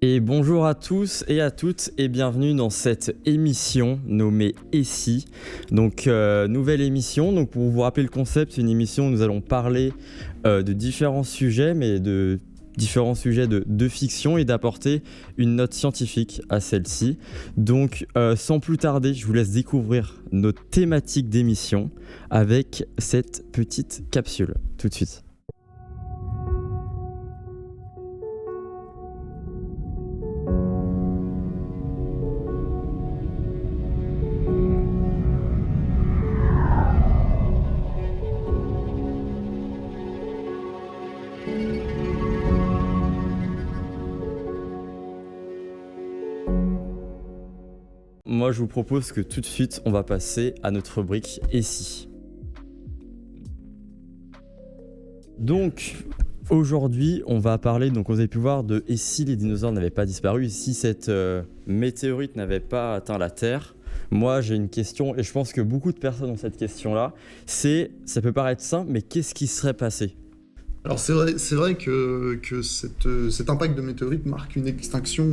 Et bonjour à tous et à toutes et bienvenue dans cette émission nommée Et si. Donc nouvelle émission, donc pour vous rappeler le concept, c'est une émission où nous allons parler de différents sujets, mais de différents sujets de fiction et d'apporter une note scientifique à celle-ci. Donc sans plus tarder, je vous laisse découvrir nos thématiques d'émission avec cette petite capsule. Tout de suite. Moi, je vous propose que tout de suite, on va passer à notre rubrique Et si. Donc, aujourd'hui, on va parler, donc vous avez pu voir, de Et si les dinosaures n'avaient pas disparu, et si cette météorite n'avait pas atteint la Terre. Moi, j'ai une question, et je pense que beaucoup de personnes ont cette question-là, ça peut paraître simple, mais qu'est-ce qui serait passé ? Alors c'est vrai que cet impact de météorite marque une extinction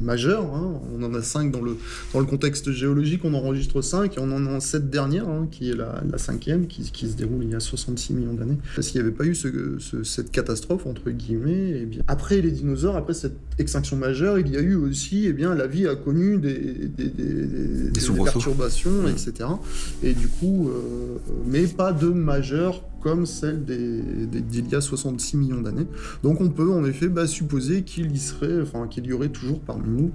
majeure, hein. On en a 5 dans le contexte géologique, on enregistre 5 et on en a 7 dernières, hein, qui est la 5e, qui se déroule il y a 66 millions d'années. S'il n'y avait pas eu cette catastrophe, entre guillemets, eh bien, après les dinosaures, après cette extinction majeure, il y a eu aussi, eh bien, la vie a connu des perturbations, etc. Et du coup, mais pas de majeure comme celle d'il y a 66 millions d'années. Donc on peut en effet supposer qu'il y aurait toujours parmi nous,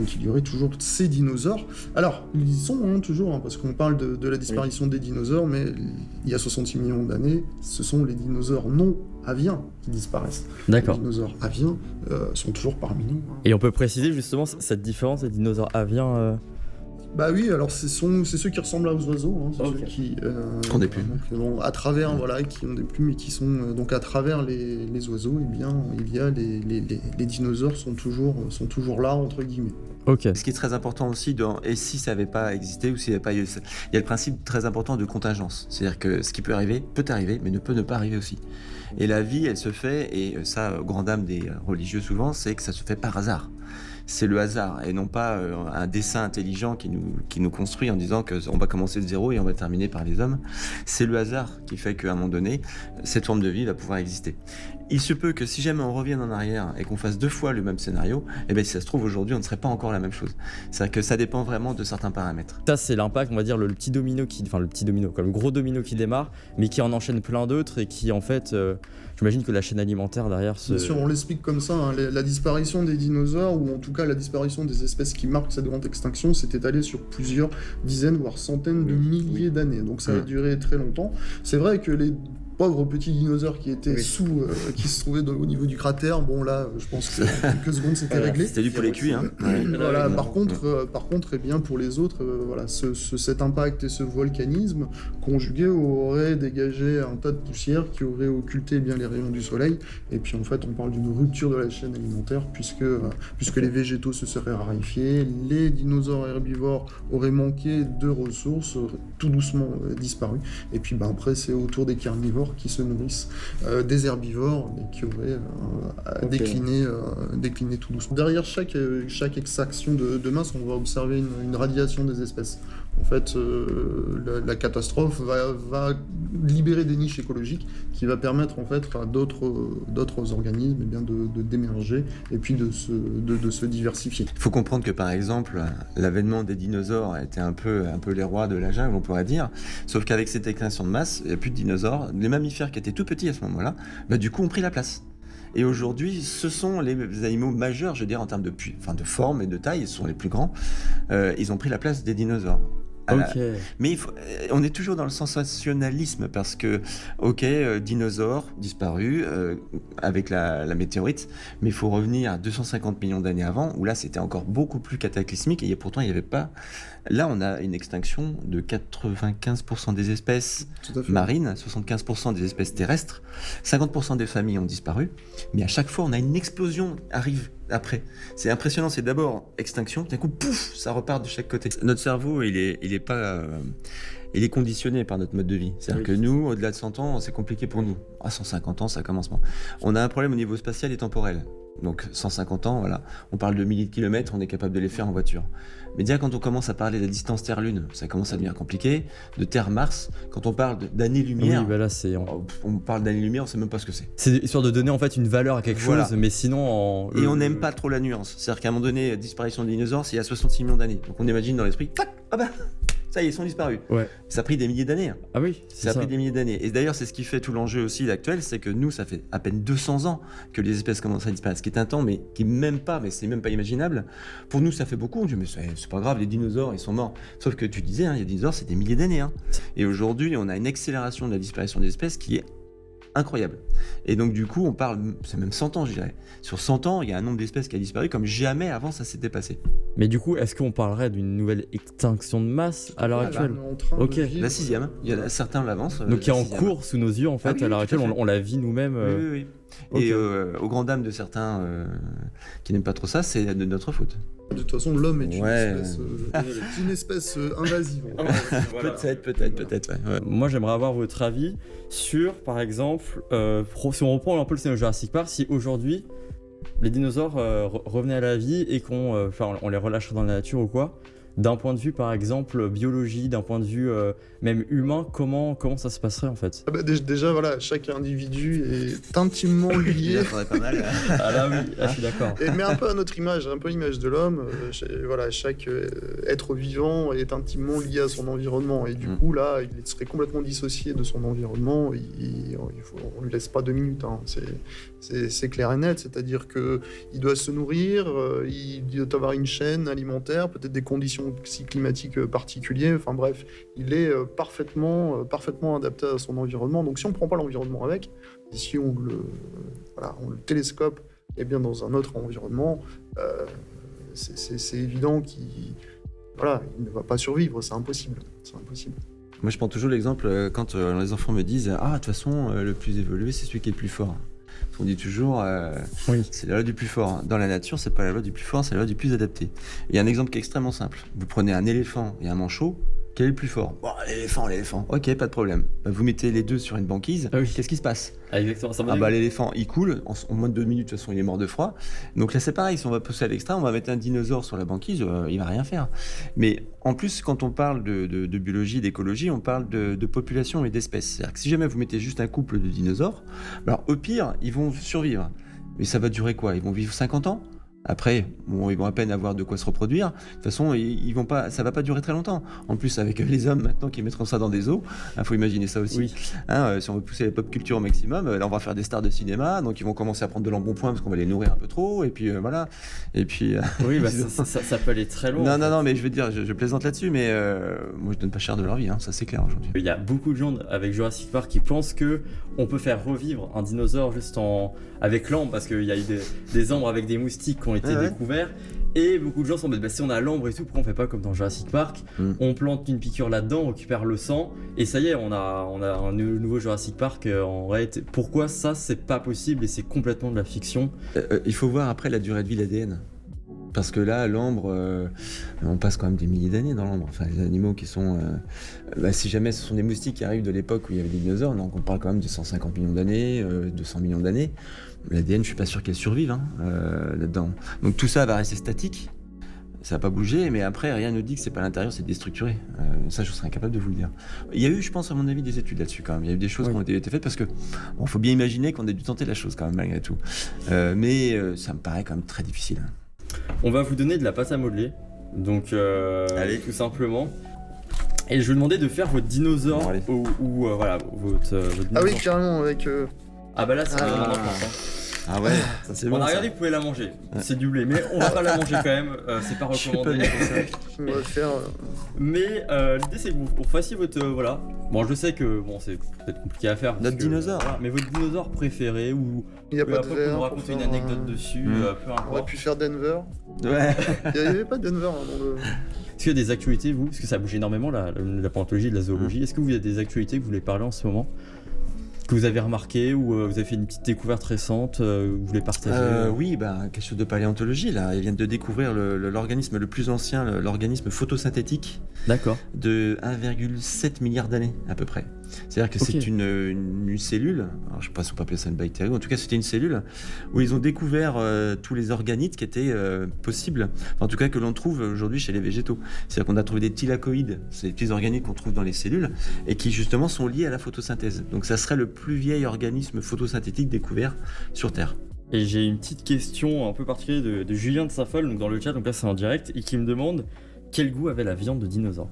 qu'il y aurait toujours ces dinosaures. Alors, ils y sont toujours, parce qu'on parle de la disparition des dinosaures, mais il y a 66 millions d'années, ce sont les dinosaures non aviens qui disparaissent. D'accord. Les dinosaures aviens sont toujours parmi nous. Et on peut préciser justement cette différence des dinosaures aviens Bah oui, alors c'est ceux qui ressemblent aux oiseaux, c'est Okay. ceux qui ont des plumes. à travers qui ont des plumes et qui sont donc à travers les oiseaux, eh bien il y a les dinosaures sont toujours là entre guillemets. Ok. Ce qui est très important aussi et si ça n'avait pas existé ou s'il n'y avait pas eu, il y a le principe très important de contingence, c'est-à-dire que ce qui peut arriver, mais ne peut ne pas arriver aussi. Et la vie, elle se fait, et ça, grande dame des religieux souvent, c'est que ça se fait par hasard. C'est le hasard et non pas un dessein intelligent qui nous construit en disant qu'on va commencer de zéro et on va terminer par les hommes. C'est le hasard qui fait qu'à un moment donné, cette forme de vie va pouvoir exister. Il se peut que si jamais on revienne en arrière et qu'on fasse 2 fois le même scénario, eh bien si ça se trouve aujourd'hui on ne serait pas encore la même chose. C'est-à-dire que ça dépend vraiment de certains paramètres. Ça, c'est l'impact, on va dire, le gros domino qui démarre, mais qui en enchaîne plein d'autres et qui, en fait, j'imagine que la chaîne alimentaire derrière Bien sûr, on l'explique comme ça, la disparition des dinosaures, ou en tout cas la disparition des espèces qui marquent cette grande extinction, s'est étalée sur plusieurs dizaines, voire centaines de milliers d'années. Donc ça a duré très longtemps. C'est vrai que les pauvres petits dinosaures qui étaient qui se trouvaient au niveau du cratère, bon là, je pense que en quelques secondes c'était réglé. C'était du poulet cuit, hein. Voilà, par contre, eh bien, pour les autres, cet impact et ce volcanisme conjugué aurait dégagé un tas de poussière qui aurait occulté bien les rayons du soleil. Et puis en fait, on parle d'une rupture de la chaîne alimentaire puisque les végétaux se seraient raréfiés, les dinosaures herbivores auraient manqué de ressources, auraient tout doucement disparu. Et puis après, c'est au tour des carnivores qui se nourrissent des herbivores et qui auraient décliné tout doucement. Derrière chaque extraction de masse, on va observer une radiation des espèces. En fait, la catastrophe va libérer des niches écologiques qui va permettre en fait à d'autres organismes d'émerger et puis de se diversifier. Il faut comprendre que par exemple, l'avènement des dinosaures était un peu les rois de la jungle, on pourrait dire, sauf qu'avec cette extinction de masse, il n'y a plus de dinosaures. Les mammifères qui étaient tout petits à ce moment-là, du coup ont pris la place. Et aujourd'hui, ce sont les animaux majeurs, je veux dire, en termes de forme et de taille, ils sont les plus grands. Ils ont pris la place des dinosaures. Mais on est toujours dans le sensationnalisme parce que, dinosaures disparus avec la météorite, mais il faut revenir à 250 millions d'années avant, où là c'était encore beaucoup plus cataclysmique et pourtant il n'y avait pas. Là, on a une extinction de 95% des espèces marines, 75% des espèces terrestres, 50% des familles ont disparu, mais à chaque fois on a une explosion arrive après. C'est impressionnant, c'est d'abord extinction, d'un coup, pouf, ça repart de chaque côté. Notre cerveau, il est pas il est conditionné par notre mode de vie. C'est-à-dire que nous, au-delà de 100 ans, c'est compliqué pour nous. À 150 ans, ça commence. On a un problème au niveau spatial et temporel. Donc 150 ans, voilà, on parle de milliers de kilomètres, on est capable de les faire en voiture. Mais déjà quand on commence à parler de la distance Terre-Lune, ça commence à devenir compliqué. De Terre-Mars, quand on parle d'années-lumière, Oui, bah là, c'est... on parle d'années-lumière, on sait même pas ce que c'est. C'est histoire de donner en fait une valeur à quelque Voilà. chose, mais sinon... Et on n'aime pas trop la nuance. C'est-à-dire qu'à un moment donné, disparition des dinosaures, c'est il y a 66 millions d'années. Donc on imagine dans l'esprit, tac, ah bah, ça y est, ils sont disparus. Ouais. Ça a pris des milliers d'années. Ah oui, c'est Ça a ça. pris des milliers d'années. Et d'ailleurs, c'est ce qui fait tout l'enjeu aussi actuel, c'est que nous, ça fait à peine 200 ans que les espèces commencent à disparaître, ce qui est un temps, mais qui même pas, mais c'est même pas imaginable. Pour nous, ça fait beaucoup. On dit, mais c'est pas grave, les dinosaures, ils sont morts. Sauf que tu disais, les dinosaures, c'est des milliers d'années. Et aujourd'hui, on a une accélération de la disparition des espèces qui est incroyable. Et donc du coup, on parle, c'est même 100 ans, je dirais. Sur 100 ans, il y a un nombre d'espèces qui a disparu comme jamais avant ça s'était passé. Mais du coup, est-ce qu'on parlerait d'une nouvelle extinction de masse à l'heure actuelle? On est en train de Ok. vivre, La 6e, il y en a certains l'avancent. Donc qui est en 6e. cours sous nos yeux en fait, Ah oui, à l'heure tout à actuelle, fait. on la vit nous-mêmes. Oui. Et aux grandes dames de certains qui n'aiment pas trop ça, c'est de notre faute. De toute façon, l'homme est Ouais. une espèce invasive. Peut-être, ouais. Moi, j'aimerais avoir votre avis sur, par exemple, si on reprend un peu le scénario Jurassic Park, si aujourd'hui les dinosaures revenaient à la vie et on les relâcherait dans la nature ou quoi, d'un point de vue, par exemple, biologie, d'un point de vue même humain, comment ça se passerait en fait? Ah bah, déjà, voilà, chaque individu est intimement Il lié. en faudrait pas mal. Ah là oui, là, je suis d'accord. Mais un peu à notre image, un peu l'image de l'homme. Voilà, chaque être vivant est intimement lié à son environnement. Et du coup, là, il serait complètement dissocié de son environnement. On lui laisse pas 2 minutes. C'est clair et net. C'est-à-dire qu'il doit se nourrir, il doit avoir une chaîne alimentaire, peut-être des conditions climatiques particulières. Enfin bref, il est parfaitement adapté à son environnement. Donc si on ne prend pas l'environnement avec, si on le télescope et bien dans un autre environnement, c'est évident qu'il ne va pas survivre, c'est impossible. Moi, je prends toujours l'exemple quand les enfants me disent « Ah, de toute façon, le plus évolué, c'est celui qui est le plus fort. » On dit toujours Oui. c'est la loi du plus fort. Dans la nature, c'est pas la loi du plus fort, c'est la loi du plus adapté. Il y a un exemple qui est extrêmement simple. Vous prenez un éléphant et un manchot, quel est le plus fort? Bon, l'éléphant. Ok, pas de problème. Vous mettez les deux sur une banquise, qu'est-ce qui se passe? Ah, exactement, ça L'éléphant, il coule, en moins de 2 minutes, de toute façon, il est mort de froid. Donc là, c'est pareil, si on va pousser à l'extrême, on va mettre un dinosaure sur la banquise, il va rien faire. Mais en plus, quand on parle de biologie, d'écologie, on parle de population et d'espèces. C'est-à-dire que si jamais vous mettez juste un couple de dinosaures, alors au pire, ils vont survivre. Mais ça va durer quoi? Ils vont vivre 50 ans? Après, ils vont à peine avoir de quoi se reproduire. De toute façon, ça va pas durer très longtemps. En plus, avec les hommes maintenant qui mettront ça dans des eaux, faut imaginer ça aussi. Oui. Si on veut pousser la pop culture au maximum, là on va faire des stars de cinéma, donc ils vont commencer à prendre de l'embonpoint parce qu'on va les nourrir un peu trop, et puis voilà. Et puis. Oui, ça peut aller très loin. Non, mais je veux dire, je plaisante là-dessus, mais moi je donne pas cher de leur vie, ça c'est clair aujourd'hui. Il y a beaucoup de gens avec Jurassic Park qui pensent que on peut faire revivre un dinosaure juste avec l'ambre, parce qu'il y a eu des ambres avec des moustiques qui ont été découverts. Et beaucoup de gens sont en mode, si on a l'ambre et tout, pourquoi on fait pas comme dans Jurassic Park? On plante une piqûre là-dedans, on récupère le sang, et ça y est, on a un nouveau Jurassic Park en réalité. Pourquoi ça, c'est pas possible et c'est complètement de la fiction? Il faut voir après la durée de vie de l'ADN. Parce que là, l'ambre, on passe quand même des milliers d'années dans l'ambre. Enfin, les animaux qui sont... si jamais ce sont des moustiques qui arrivent de l'époque où il y avait des dinosaures, donc on parle quand même de 150 millions d'années, 200 millions d'années. L'ADN, je suis pas sûr qu'elle survive là-dedans. Donc tout ça va rester statique, ça va pas bouger, mais après, rien ne dit que c'est pas à l'intérieur, c'est déstructuré. Ça, je serais incapable de vous le dire. Il y a eu, je pense, à mon avis, des études là-dessus quand même. Il y a eu des choses qui ont été faites parce que, faut bien imaginer qu'on ait dû tenter la chose quand même, malgré tout. Mais ça me paraît quand même très difficile. On va vous donner de la pâte à modeler, donc Allez. tout simplement. Et je vais vous demander de faire votre dinosaure ou voilà votre dinosaure. Ah oui, carrément, avec... Ah bah là c'est vraiment important. Ah ouais, ça c'est bon. On a ça. regardé que vous pouvez la manger, c'est du blé, mais on va pas la manger quand même, c'est pas recommandé. On va faire... Mais l'idée c'est que vous fassiez votre voilà. Bon, je sais que c'est peut-être compliqué à faire. Notre dinosaure. Voilà, mais votre dinosaure préféré ou Il n'y a pas de après vous verre. nous pour racontez faire une anecdote dessus, peu On aurait importe. pu faire Denver. Ouais. Il n'y avait pas de Denver dans le... Est-ce qu'il y a des actualités vous, parce que ça bouge énormément la paléontologie et la zoologie. Est-ce que vous avez des actualités que vous voulez parler en ce moment? Que que vous avez remarqué ou vous avez fait une petite découverte récente, vous voulez partager? Oui, quelque chose de paléontologie là. Ils viennent de découvrir l'organisme le plus ancien, l'organisme photosynthétique D'accord. de 1,7 milliard d'années à peu près. C'est-à-dire que c'est une cellule, alors je ne sais pas si on peut appeler ça une bactérie, en tout cas c'était une cellule où ils ont découvert tous les organites qui étaient possibles, en tout cas que l'on trouve aujourd'hui chez les végétaux. C'est-à-dire qu'on a trouvé des thylakoïdes, c'est des petits organites qu'on trouve dans les cellules et qui justement sont liés à la photosynthèse. Donc ça serait le plus vieil organisme photosynthétique découvert sur Terre. Et j'ai une petite question un peu particulière de Julien de Saint-Foll, donc dans le chat, donc là c'est en direct, et qui me demande quel goût avait la viande de dinosaure.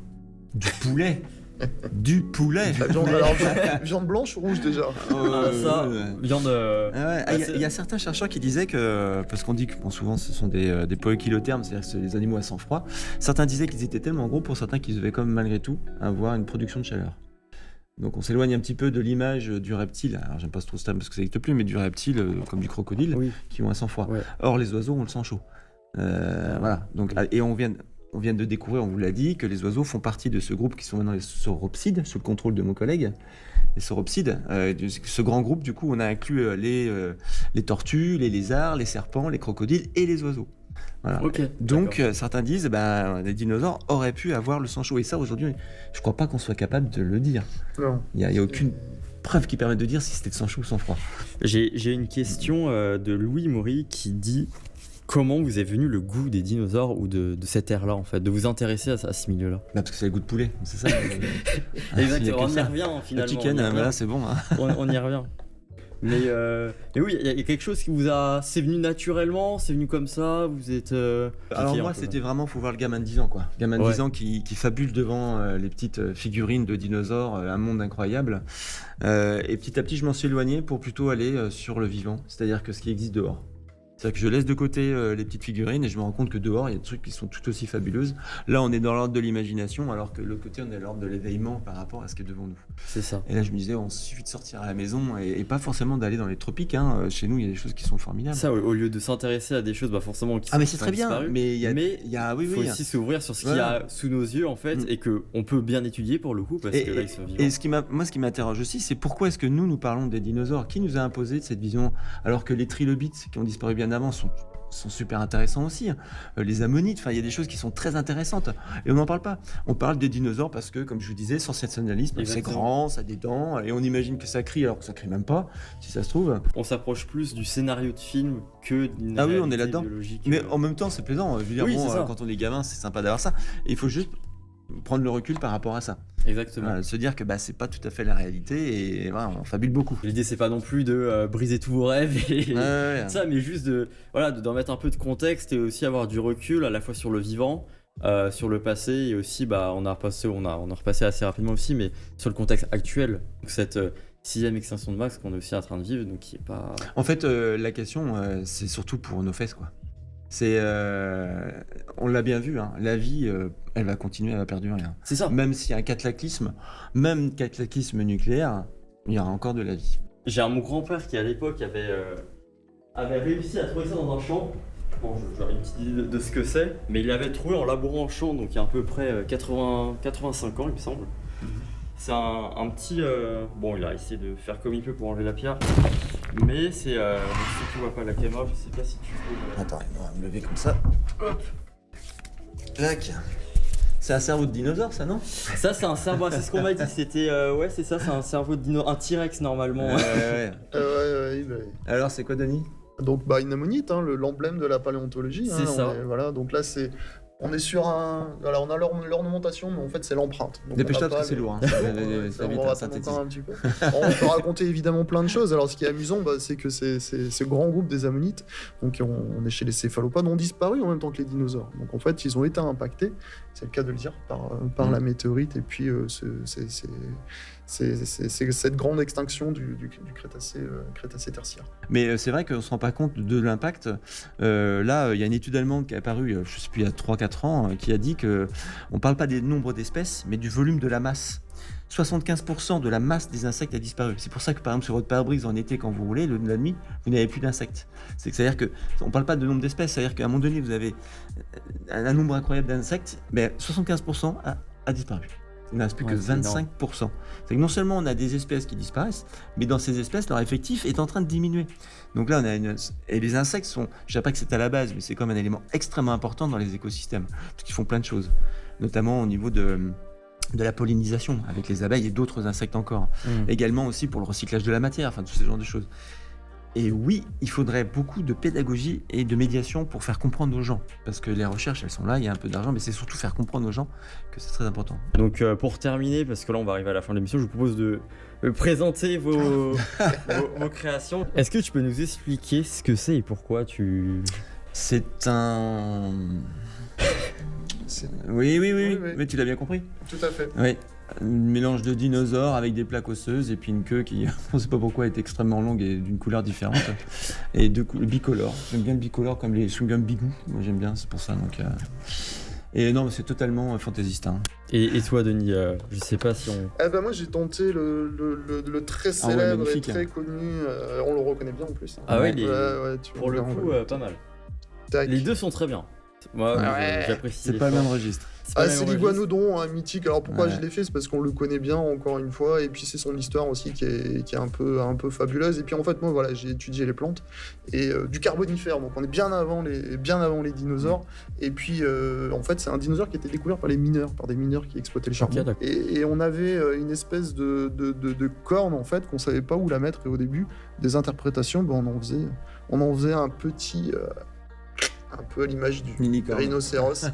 Du poulet. Du poulet. Viande blanche ou rouge déjà? Viande... Il y a certains chercheurs qui disaient que, parce qu'on dit que souvent ce sont des poikilothermes, c'est-à-dire que c'est des animaux à sang froid, certains disaient qu'ils étaient tellement gros pour certains qu'ils devaient quand même malgré tout avoir une production de chaleur. Donc on s'éloigne un petit peu de l'image du reptile, alors j'aime pas trop ce terme parce que ça n'existe plus, mais du reptile comme du crocodile, qui ont un sang froid. Ouais. Or les oiseaux ont le sang chaud. Voilà. Donc, et on vient de découvrir, on vous l'a dit, que les oiseaux font partie de ce groupe qui sont maintenant les sauropsides, sous le contrôle de mon collègue. Les sauropsides, ce grand groupe, du coup, on a inclus les tortues, les lézards, les serpents, les crocodiles et les oiseaux. Voilà. Okay, donc certains disent les dinosaures auraient pu avoir le sang chaud. Et ça, aujourd'hui, je crois pas qu'on soit capable de le dire. Non. Il y a aucune preuve qui permet de dire si c'était de sang chaud ou sang froid. J'ai une question de Louis Maury qui dit: comment vous est venu le goût des dinosaures ou de cette ère-là, en fait, de vous intéresser à ce milieu-là? Parce que c'est le goût de poulet, c'est ça. Exactement, on y revient finalement. Le chicken, là c'est bon. Hein. On y revient. Mais oui, il y a quelque chose qui vous a... C'est venu naturellement, c'est venu comme ça, vous êtes... Alors moi, c'était vraiment, faut voir le gamin de 10 ans, quoi. Gamin de 10 ans qui fabule devant les petites figurines de dinosaures, un monde incroyable. Et petit à petit, je m'en suis éloigné pour plutôt aller sur le vivant, c'est-à-dire que ce qui existe dehors. C'est-à-dire que je laisse de côté les petites figurines et je me rends compte que dehors, il y a des trucs qui sont tout aussi fabuleuses. Là, on est dans l'ordre de l'imagination, alors que de l'autre côté, on est dans l'ordre de l'éveillement par rapport à ce qui est devant nous. C'est ça. Et là, je me disais, on suffit de sortir à la maison et pas forcément d'aller dans les tropiques. Hein. Chez nous, il y a des choses qui sont formidables. Ça, au lieu de s'intéresser à des choses forcément qui mais c'est très bien. Mais il faut aussi s'ouvrir sur ce qu'il y a sous nos yeux, en fait, et qu'on peut bien étudier pour le coup, parce que là, ils sont vivants. Et ce qui m'interroge aussi, c'est pourquoi est-ce que nous parlons des dinosaures? Qui nous a imposé cette vision, alors que les trilobites, qui ont disparu bien avant, sont super intéressants aussi. Les ammonites, il y a des choses qui sont très intéressantes. Et on n'en parle pas. On parle des dinosaures parce que, comme je vous disais, sensationnalisme, c'est grand, ça a des dents, et on imagine que ça crie alors que ça crie même pas, si ça se trouve. On s'approche plus du scénario de film que d'une réalité on est là-dedans. biologique. Mais en même temps, c'est plaisant. Je veux dire, quand on est gamin, c'est sympa d'avoir ça. Et il faut juste prendre le recul par rapport à ça. Exactement. Se dire que c'est pas tout à fait la réalité et on fabule beaucoup. L'idée c'est pas non plus de briser tous vos rêves et ça, mais juste d'en mettre un peu de contexte et aussi avoir du recul à la fois sur le vivant, sur le passé et aussi on a repassé assez rapidement aussi, mais sur le contexte actuel. Donc cette 6ème extinction de masse qu'on est aussi en train de vivre, donc qui est pas. En fait, la question c'est surtout pour nos fesses, quoi. C'est, on l'a bien vu, hein, la vie, elle va continuer, elle va perdurer. Hein. C'est ça. Même s'il y a un cataclysme, même cataclysme nucléaire, il y aura encore de la vie. J'ai mon grand-père qui à l'époque avait réussi à trouver ça dans un champ. Bon, j'aurais une petite idée de ce que c'est, mais il l'avait trouvé en labourant en champ, donc il y a à peu près 85 ans, il me semble. C'est un petit... il a essayé de faire comme il peut pour enlever la pierre. Mais c'est... si tu vois pas la caméra, je sais pas si tu peux... Attends, on va me lever comme ça. Hop. Clac. C'est un cerveau de dinosaure, ça, non? Ça, c'est un cerveau, c'est ce qu'on m'a dit. C'était... c'est ça, c'est un cerveau de dinosaure. Un T-Rex, normalement. Ouais. Alors, c'est quoi, Denis? Donc, une ammonite, hein, l'emblème de la paléontologie. C'est ça. Voilà, donc là, c'est... On est sur un... Voilà, on a l'ornementation, mais en fait, c'est l'empreinte. Dépêche-toi parce que c'est lourd. Hein. On va synthétiser un petit peu. On peut raconter évidemment plein de choses. Alors, ce qui est amusant, c'est que ce grand groupe des ammonites, donc on est chez les céphalopodes, ont disparu en même temps que les dinosaures. Donc, en fait, ils ont été impactés, c'est le cas de le dire, par la météorite. Et puis, c'est cette grande extinction du Crétacé tertiaire. Mais c'est vrai qu'on ne se rend pas compte de l'impact. Là, il y a une étude allemande qui est apparue, je ne sais plus, il y a 3-4 ans, qui a dit qu'on ne parle pas des nombres d'espèces, mais du volume de la masse. 75% de la masse des insectes a disparu. C'est pour ça que, par exemple, sur votre pare-brise en été, quand vous roulez, la nuit, vous n'avez plus d'insectes. C'est-à-dire qu'on ne parle pas de nombre d'espèces, c'est-à-dire qu'à un moment donné, vous avez un nombre incroyable d'insectes, mais 75% a disparu. Il ne reste plus Ouais, que c'est énorme. 25%. C'est que non seulement on a des espèces qui disparaissent, mais dans ces espèces, leur effectif est en train de diminuer. Donc là, et les insectes sont, je ne dirais pas que c'est à la base, mais c'est comme un élément extrêmement important dans les écosystèmes, parce qu'ils font plein de choses, notamment au niveau de la pollinisation avec les abeilles et d'autres insectes encore. Également aussi pour le recyclage de la matière, enfin tous ces genres de choses. Et oui, il faudrait beaucoup de pédagogie et de médiation pour faire comprendre aux gens. Parce que les recherches, elles sont là, il y a un peu d'argent, mais c'est surtout faire comprendre aux gens que c'est très important. Donc pour terminer, parce que là on va arriver à la fin de l'émission, je vous propose de présenter vos créations. Est-ce que tu peux nous expliquer ce que c'est et pourquoi tu... C'est un... C'est- Oui, oui. mais tu l'as bien compris. Tout à fait. Oui, un mélange de dinosaures avec des plaques osseuses et puis une queue qui, on ne sait pas pourquoi, est extrêmement longue et d'une couleur différente. Et bicolore. J'aime bien le bicolore comme les chewing-gums Bigou. Moi j'aime bien, c'est pour ça. Donc, Et non, mais c'est totalement fantaisiste. Hein. Et toi Denis, je sais pas si on... Moi j'ai tenté le très ouais, célèbre et magnifique, très connu, on le reconnaît bien en plus. Ah ouais, Ouais. Ouais, tu pour le verras, coup, ouais. pas mal. Tac. Les deux sont très bien. Moi, Ouais. j'apprécie. C'est pas le même registre. C'est l'iguanodon, mythique. Alors pourquoi Ouais. je l'ai fait, c'est parce qu'on le connaît bien encore une fois, et puis c'est son histoire aussi qui est un peu fabuleuse. Et puis en fait moi voilà, j'ai étudié les plantes et du Carbonifère, donc on est bien avant les dinosaures. Et puis en fait c'est un dinosaure qui a été découvert par des mineurs qui exploitaient le charbon. Ok, d'accord. Et on avait une espèce de corne en fait qu'on savait pas où la mettre. Et au début des interprétations, on en faisait un petit un peu à l'image du Mini-corne. rhinocéros,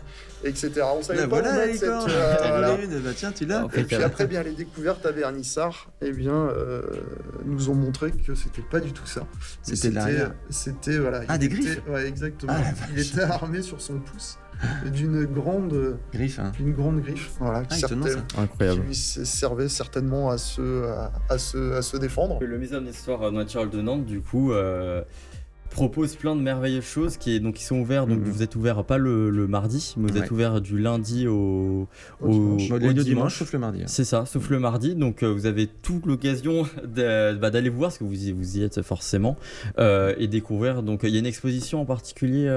etc. On savait Là, pas voilà où la mettre cette... licorne. voilà. Bah, tiens, tu l'as. En fait, Et puis après, bien les découvertes à Vernissart, nous ont montré que c'était pas du tout ça. C'était de l'arrière. C'était voilà. Ah, il des était- griffes. Ouais, exactement. Ah, la Il était armé sur son pouce d'une grande Griffe, hein. voilà, Ah, étonnant, ça. qui Incroyable. lui servait certainement à se défendre. Le Muséum d'histoire naturelle de Nantes, du coup, propose plein de merveilleuses choses qui sont ouverts. Donc vous êtes ouvert pas le mardi, mais vous êtes Ouais. ouvert du lundi au dimanche. Bon, au les deux dimanche. dimanches, sauf le mardi. hein. C'est ça, sauf le mardi. Donc vous avez toute l'occasion d'aller vous voir, parce que vous y êtes forcément, et découvrir. Donc il y a une exposition en particulier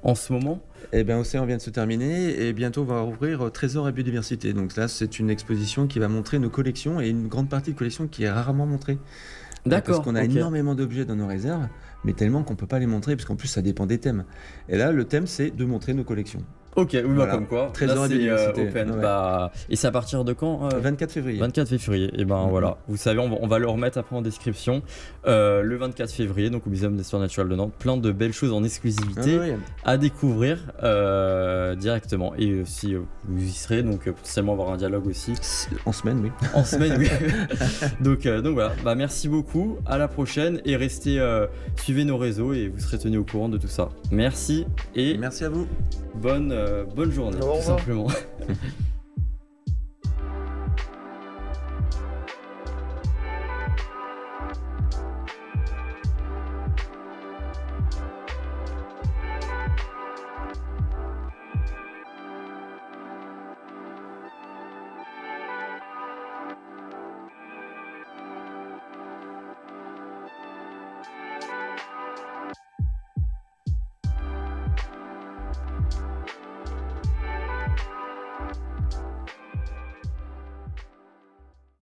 en ce moment. Eh bien, Océan vient de se terminer et bientôt on va ouvrir Trésor et biodiversité. Donc là, c'est une exposition qui va montrer nos collections et une grande partie de collection qui est rarement montrée. D'accord. Parce qu'on a ok. énormément d'objets dans nos réserves, mais tellement qu'on peut pas les montrer, parce qu'en plus ça dépend des thèmes. Et là, le thème, c'est de montrer nos collections. Ok, oui, Voilà. comme quoi. Trésor Là, et c'est biodiversité. open. Ouais. Bah, et c'est à partir de quand 24 février. 24 février, et ben Mhm. voilà, vous savez, on va le remettre après en description. Le 24 février, donc au Muséum d'histoire naturelle de Nantes, plein de belles choses en Ah exclusivité ouais, ouais. à découvrir directement. Et si vous y serez, donc potentiellement avoir un dialogue aussi En semaine, oui. en semaine, oui. donc voilà, bah, merci beaucoup, à la prochaine et restez, suivez nos réseaux et vous serez tenus au courant de tout ça. Merci et Merci à vous. bonne journée, Au tout revoir. simplement.